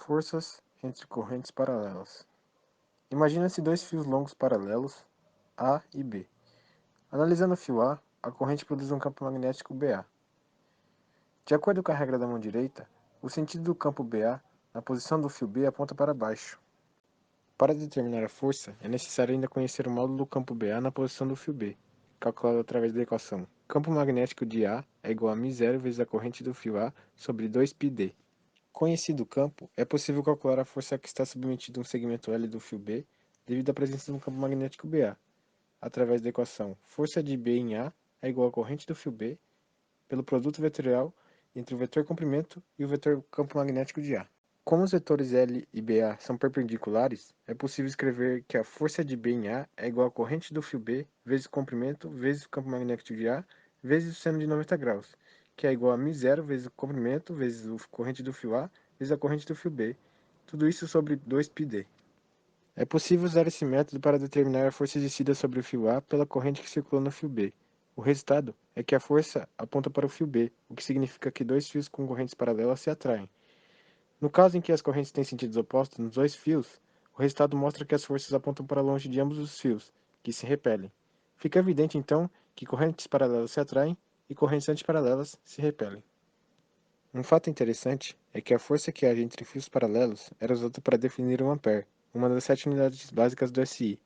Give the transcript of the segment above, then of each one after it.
forças entre correntes paralelas. Imagina-se dois fios longos paralelos, A e B. Analisando o fio A corrente produz um campo magnético BA. De acordo com a regra da mão direita, o sentido do campo BA na posição do fio B aponta para baixo. Para determinar a força, é necessário ainda conhecer o módulo do campo BA na posição do fio B, calculado através da equação campo magnético de A é igual a μ0 vezes a corrente do fio A sobre 2πd. Conhecido o campo, é possível calcular a força a que está submetido um segmento L do fio B devido à presença de um campo magnético BA, através da equação força de B em A é igual à corrente do fio B pelo produto vetorial entre o vetor comprimento e o vetor campo magnético de A. Como os vetores L e BA são perpendiculares, é possível escrever que a força de B em A é igual à corrente do fio B vezes o comprimento vezes o campo magnético de A vezes o seno de 90 graus, que é igual a μ0 vezes o comprimento vezes a corrente do fio A vezes a corrente do fio B, tudo isso sobre 2πd. É possível usar esse método para determinar a força exercida sobre o fio A pela corrente que circula no fio B. O resultado é que a força aponta para o fio B, o que significa que dois fios com correntes paralelas se atraem. No caso em que as correntes têm sentidos opostos nos dois fios, o resultado mostra que as forças apontam para longe de ambos os fios, que se repelem. Fica evidente, então, que correntes paralelas se atraem e correntes antiparalelas se repelem. Um fato interessante é que a força que age entre fios paralelos era usada para definir um ampere, uma das 7 unidades básicas do SI.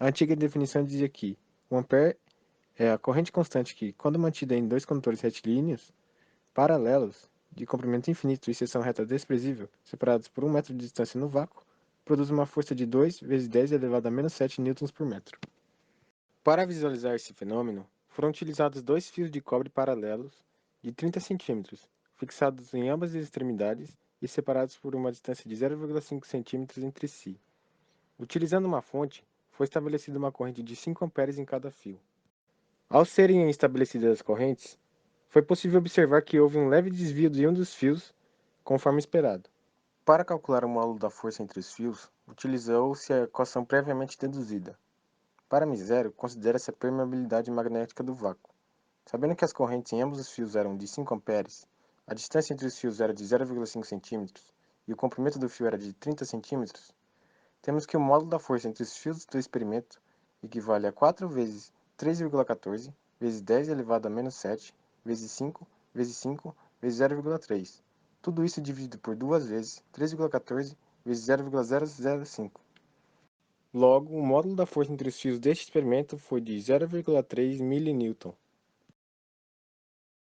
A antiga definição dizia que o ampere é a corrente constante que, quando mantida em dois condutores retilíneos, paralelos, de comprimento infinito e seção reta desprezível, separados por 1 metro de distância no vácuo, produz uma força de 2 vezes 10 elevado a menos 7 newtons por metro. Para visualizar esse fenômeno, foram utilizados dois fios de cobre paralelos de 30 centímetros, fixados em ambas as extremidades e separados por uma distância de 0,5 centímetros entre si. Utilizando uma fonte, foi estabelecida uma corrente de 5 amperes em cada fio. Ao serem estabelecidas as correntes, foi possível observar que houve um leve desvio de um dos fios, conforme esperado. Para calcular o módulo da força entre os fios, utilizou-se a equação previamente deduzida. Para μ0, considera-se a permeabilidade magnética do vácuo. Sabendo que as correntes em ambos os fios eram de 5 amperes, a distância entre os fios era de 0,5 cm e o comprimento do fio era de 30 cm, temos que o módulo da força entre os fios do experimento equivale a 4 vezes 3,14 vezes 10 elevado a menos 7 vezes 5 vezes 5 vezes 0,3. Tudo isso dividido por 2 vezes 3,14 vezes 0,005. Logo, o módulo da força entre os fios deste experimento foi de 0,3 mN.